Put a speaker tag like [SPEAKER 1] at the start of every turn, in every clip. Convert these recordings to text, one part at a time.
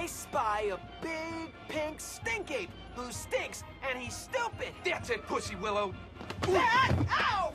[SPEAKER 1] I spy a big pink stink ape who stinks and he's stupid.
[SPEAKER 2] That's it, Pussy Willow.
[SPEAKER 1] Ow!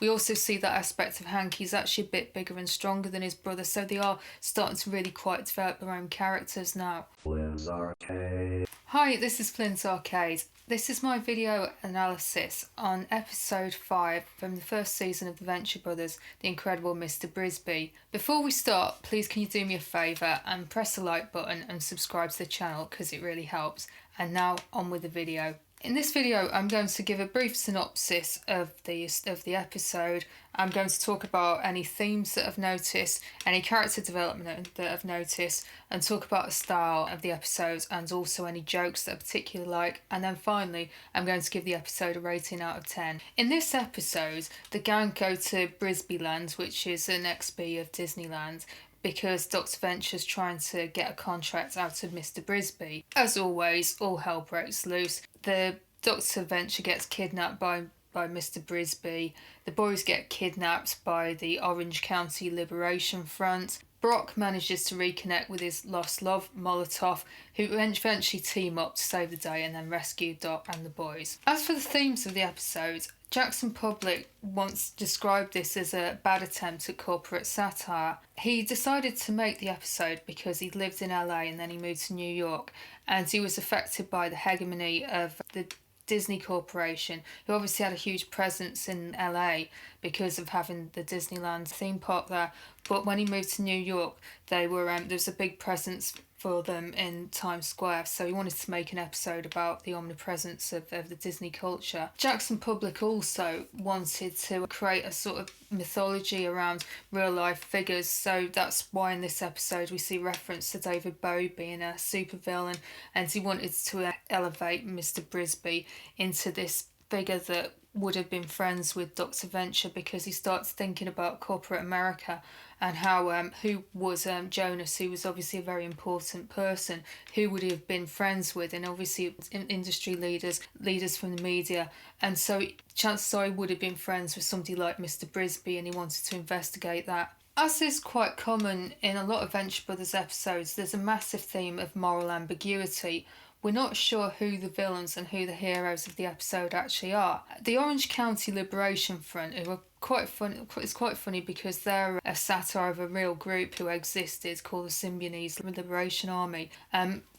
[SPEAKER 3] We also see that aspect of Hank. He's actually a bit bigger and stronger than his brother, so they are starting to really quite develop their own characters now.
[SPEAKER 4] Flynn's Arcade.
[SPEAKER 3] Hi, this is Flynn's Arcade. This is my video analysis on episode 5 from the first season of the Venture Brothers, The Incredible Mr Brisby. Before we start, please can you do me a favour and press the like button and subscribe to the channel because it really helps. And now on with the video. In this video, I'm going to give a brief synopsis of the episode. I'm going to talk about any themes that I've noticed, any character development that I've noticed, and talk about the style of the episodes and also any jokes that I particularly like. And then finally, I'm going to give the episode a rating out of 10. In this episode, the gang go to Brisbyland, which is an XB of Disneyland, because Dr. Venture's trying to get a contract out of Mr Brisby. As always, all hell breaks loose. The Dr. Venture gets kidnapped by Mr Brisby. The boys get kidnapped by the Orange County Liberation Front. Brock manages to reconnect with his lost love, Molotov, who eventually team up to save the day and then rescue Doc and the boys. As for the themes of the episode, Jackson Publick once described this as a bad attempt at corporate satire. He decided to make the episode because he'd lived in LA and then he moved to New York, and he was affected by the hegemony of the Disney Corporation, who obviously had a huge presence in LA because of having the Disneyland theme park there. But when he moved to New York, there was a big presence for them in Times Square, so he wanted to make an episode about the omnipresence of the Disney culture. Jackson Publick also wanted to create a sort of mythology around real life figures, so that's why in this episode we see reference to David Bowie being a supervillain, and he wanted to elevate Mr Brisby into this figure that would have been friends with Dr. Venture, because he starts thinking about corporate America and how who was Jonas, who was obviously a very important person, who would he have been friends with, and obviously industry leaders from the media, and so chances are he would have been friends with somebody like Mr Brisby, and he wanted to investigate that. As is quite common in a lot of Venture Brothers episodes, there's a massive theme of moral ambiguity. We're not sure who the villains and who the heroes of the episode actually are. The Orange County Liberation Front, who are quite funny, it's quite funny because they're a satire of a real group who existed called the Symbionese Liberation Army.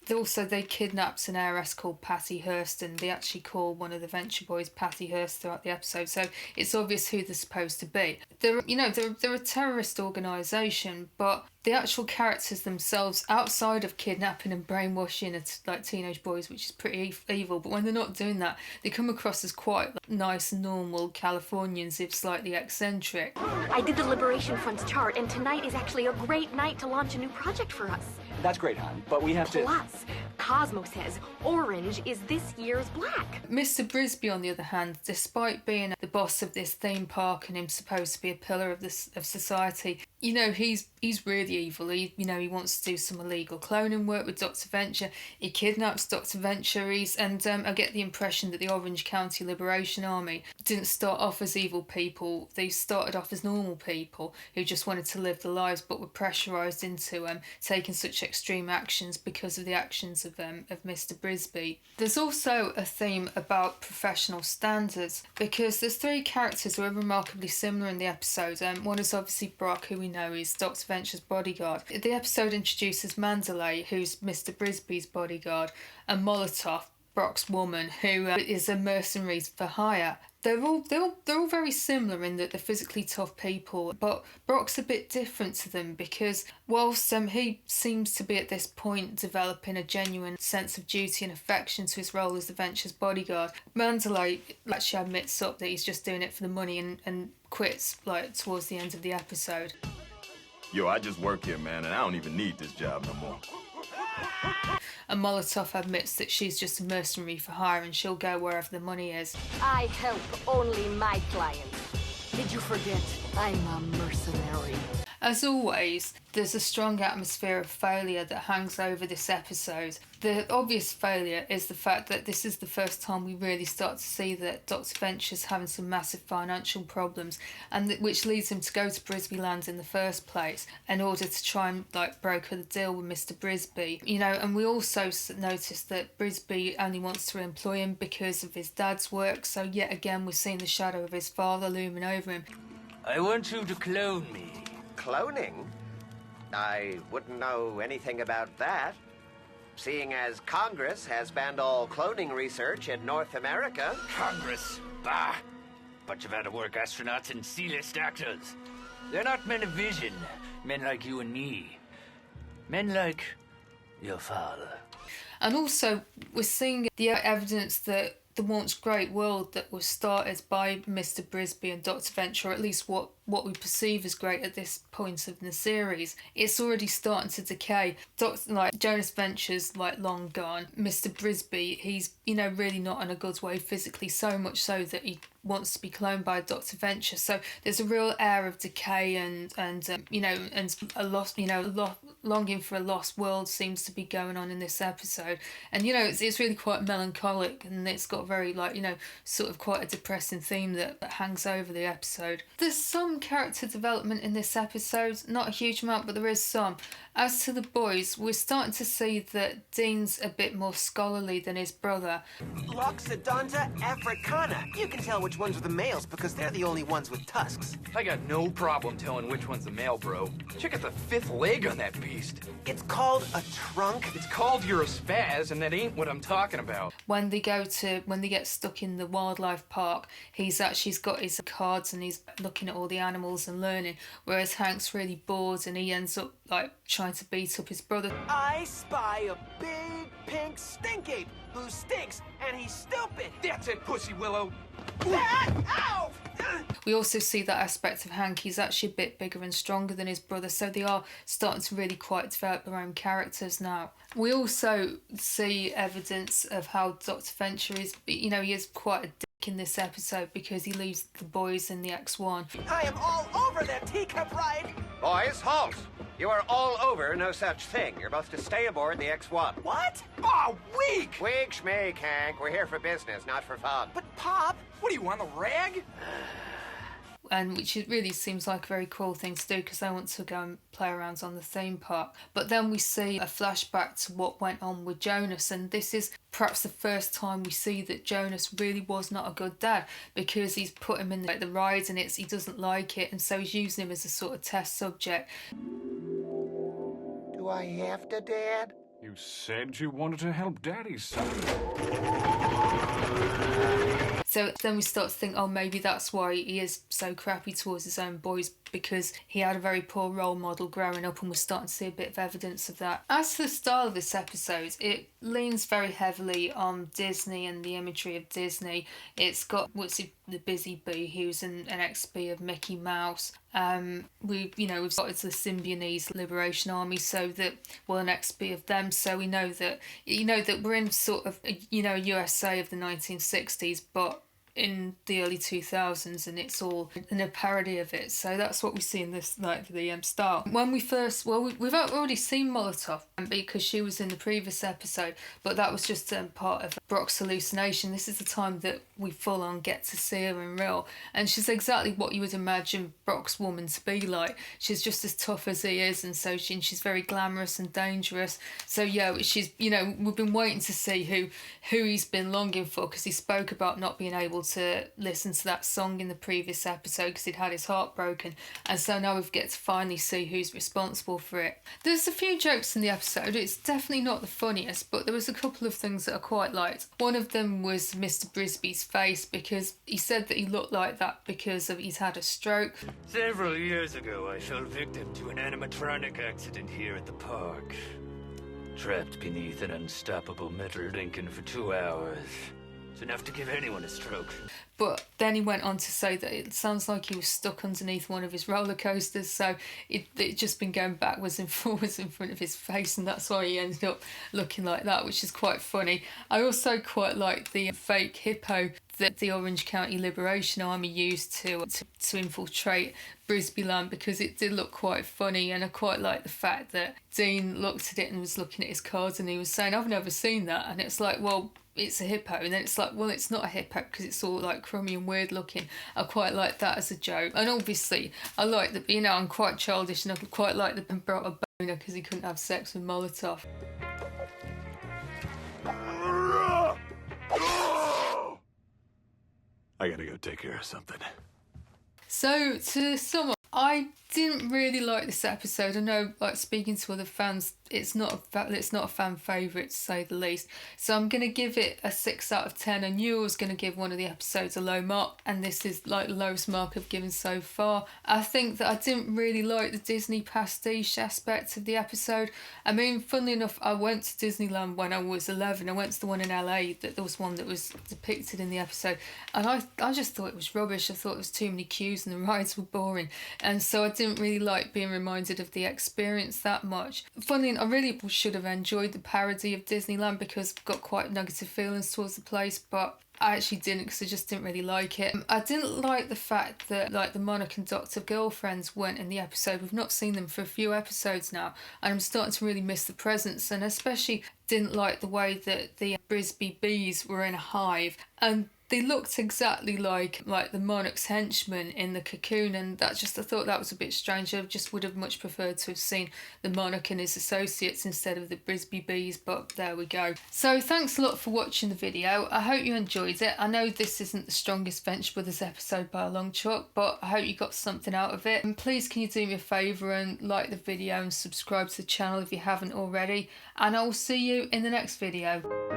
[SPEAKER 3] They kidnapped an heiress called Patty Hearst, and they actually call one of the Venture Boys Patty Hearst throughout the episode, so it's obvious who they're supposed to be. They're a terrorist organisation, but the actual characters themselves, outside of kidnapping and brainwashing like teenage boys, which is pretty evil, but when they're not doing that, they come across as quite nice, normal Californians, if slightly eccentric.
[SPEAKER 5] I did the Liberation Front's chart, and tonight is actually a great night to launch a new project for us.
[SPEAKER 1] That's great, hon, but we have to...
[SPEAKER 5] Plus, Cosmo says orange is this year's black.
[SPEAKER 3] Mr Brisby, on the other hand, despite being the boss of this theme park and him supposed to be a pillar of society, he's really evil. He wants to do some illegal cloning work with Dr. Venture. He kidnaps Dr. Venture. I get the impression that the Orange County Liberation Army didn't start off as evil people. They started off as normal people who just wanted to live their lives, but were pressurised into taking such extreme actions because of the actions of Mr Brisby. There's also a theme about professional standards, because there's three characters who are remarkably similar in the episode. One is obviously Brock, who we know is Dr. Venture's bodyguard. The episode introduces Mandalay, who's Mr Brisby's bodyguard, and Molotov, Brock's woman, who is a mercenary for hire. They're all very similar in that they're physically tough people, but Brock's a bit different to them because whilst he seems to be at this point developing a genuine sense of duty and affection to his role as the Venture's bodyguard, Mandalay actually admits up that he's just doing it for the money and quits towards the end of the episode.
[SPEAKER 6] Yo, I just work here, man, and I don't even need this job no more.
[SPEAKER 3] And Molotov admits that she's just a mercenary for hire and she'll go wherever the money is.
[SPEAKER 5] I help only my clients. Did you forget? I'm a mercenary.
[SPEAKER 3] As always, there's a strong atmosphere of failure that hangs over this episode. The obvious failure is the fact that this is the first time we really start to see that Dr. Venture's having some massive financial problems, and which leads him to go to Brisbyland in the first place in order to try and broker the deal with Mr Brisby. And we also notice that Brisby only wants to employ him because of his dad's work, so yet again we're seeing the shadow of his father looming over him.
[SPEAKER 2] I want you to clone me.
[SPEAKER 7] Cloning? I wouldn't know anything about that. Seeing as Congress has banned all cloning research in North America.
[SPEAKER 2] Congress? Bah! Bunch of out-of-work astronauts and C-list actors. They're not men of vision. Men like you and me. Men like your father.
[SPEAKER 3] And also, we're seeing the evidence that the once great world that was started by Mr Brisby and Dr Venture, or at least what we perceive as great at this point of the series, it's already starting to decay. Jonas Venture's long gone. Mr Brisby, he's really not in a good way physically, so much so that he wants to be cloned by Dr Venture. So there's a real air of decay and a lost, longing for a lost world seems to be going on in this episode. And it's really quite melancholic, and it's got very sort of quite a depressing theme that hangs over the episode. There's some character development in this episode, not a huge amount, but there is some. As to the boys, we're starting to see that Dean's a bit more scholarly than his brother.
[SPEAKER 1] Loxodonta africana. You can tell which ones are the males because they're the only ones with tusks.
[SPEAKER 8] I got no problem telling which one's the male, bro. Check out the fifth leg on that beast.
[SPEAKER 1] It's called a trunk.
[SPEAKER 8] It's called you're a spaz, and that ain't what I'm talking about.
[SPEAKER 3] When they get stuck in the wildlife park, he's got his cards and he's looking at all the animals and learning, whereas Hank's really bored and he ends up trying to beat up his brother.
[SPEAKER 1] I spy a big pink stink ape who stinks and he's stupid.
[SPEAKER 8] That's it, Pussy Willow.
[SPEAKER 1] Ow!
[SPEAKER 3] We also see that aspect of Hank. He's actually a bit bigger and stronger than his brother, so they are starting to really quite develop their own characters now. We also see evidence of how Dr. Venture is, he is quite a dick in this episode because he leaves the boys in the X1.
[SPEAKER 1] I am all over that teacup ride.
[SPEAKER 7] Boys, halt! You are all over no such thing. You're both to stay aboard the X1.
[SPEAKER 1] What?
[SPEAKER 8] Oh, weak!
[SPEAKER 7] Weak schmeek, Hank. We're here for business, not for fun.
[SPEAKER 1] But Pop...
[SPEAKER 8] What do you want, the rag?
[SPEAKER 3] And which really seems like a very cool thing to do because they want to go and play around on the theme park. But then we see a flashback to what went on with Jonas, and this is perhaps the first time we see that Jonas really was not a good dad because he's put him in the ride and he doesn't like it, and so he's using him as a sort of test subject.
[SPEAKER 7] Do I have to, Dad?
[SPEAKER 9] You said you wanted to help Daddy, son.
[SPEAKER 3] So then we start to think, oh, maybe that's why he is so crappy towards his own boys, because he had a very poor role model growing up, and we're starting to see a bit of evidence of that. As to the style of this episode, it leans very heavily on Disney and the imagery of Disney. It's got the Busy Bee, who's an ex-bee of Mickey Mouse. We've got the Symbionese Liberation Army, so that an ex-bee of them. So we know that we're in sort of USA of the 1960s, but in the early 2000s, and it's all in a parody of it. So that's what we see in this the style. When we've already seen Molotov because she was in the previous episode, but that was just part of Brock's hallucination. This is the time that we full on get to see her in real, and she's exactly what you would imagine Brock's woman to be like. She's just as tough as he is, and so she's very glamorous and dangerous. So yeah, she's we've been waiting to see who he's been longing for, because he spoke about not being able to listen to that song in the previous episode because he'd had his heart broken, and so now we get to finally see who's responsible for it. There's a few jokes in the episode. It's definitely not the funniest, but there was a couple of things that I quite liked. One of them was Mr Brisby's face, because he said that he looked like that because he's had a stroke.
[SPEAKER 2] Several years ago, I fell victim to an animatronic accident here at the park. Trapped beneath an unstoppable metal Lincoln for 2 hours. It's enough to give anyone a stroke.
[SPEAKER 3] But then he went on to say that it sounds like he was stuck underneath one of his roller coasters, so it just been going backwards and forwards in front of his face, and that's why he ended up looking like that, which is quite funny. I also quite like the fake hippo that the Orange County Liberation Army used to infiltrate Brisbyland, because it did look quite funny, and I quite like the fact that Dean looked at it and was looking at his cards and he was saying, I've never seen that, and it's like, well, it's a hippo, and then it's like, well, it's not a hippo because it's all like crummy and weird looking. I quite like that as a joke, and obviously I like that, you know, I'm quite childish, and I quite like that Ben brought a boner because he couldn't have sex with Molotov.
[SPEAKER 6] I gotta go take care of something.
[SPEAKER 3] So to sum up, I didn't really like this episode. I know, like, speaking to other fans, it's not a fan favourite to say the least. So I'm gonna give it a 6 out of 10, and you was gonna give one of the episodes a low mark, and this is like the lowest mark I've given so far. I think that I didn't really like the Disney pastiche aspect of the episode. I mean, funnily enough, I went to Disneyland when I was 11. I went to the one in LA, that there was one that was depicted in the episode, and I just thought it was rubbish. I thought it was too many queues and the rides were boring, and so I didn't really like being reminded of the experience that much. Funnily enough, I really should have enjoyed the parody of Disneyland because I've got quite negative feelings towards the place, but I actually didn't, because I just didn't really like it. I didn't like the fact that, like, the Monarch and Doctor girlfriends weren't in the episode. We've not seen them for a few episodes now, and I'm starting to really miss the presence, and especially didn't like the way that the Brisby bees were in a hive, and they looked exactly like the Monarch's henchmen in the cocoon, and I thought that was a bit strange. I just would have much preferred to have seen the Monarch and his associates instead of the Brisby bees, but there we go. So thanks a lot for watching the video. I hope you enjoyed it. I know this isn't the strongest Venture Brothers episode by a long chalk, but I hope you got something out of it. And please, can you do me a favour and like the video and subscribe to the channel if you haven't already, and I will see you in the next video.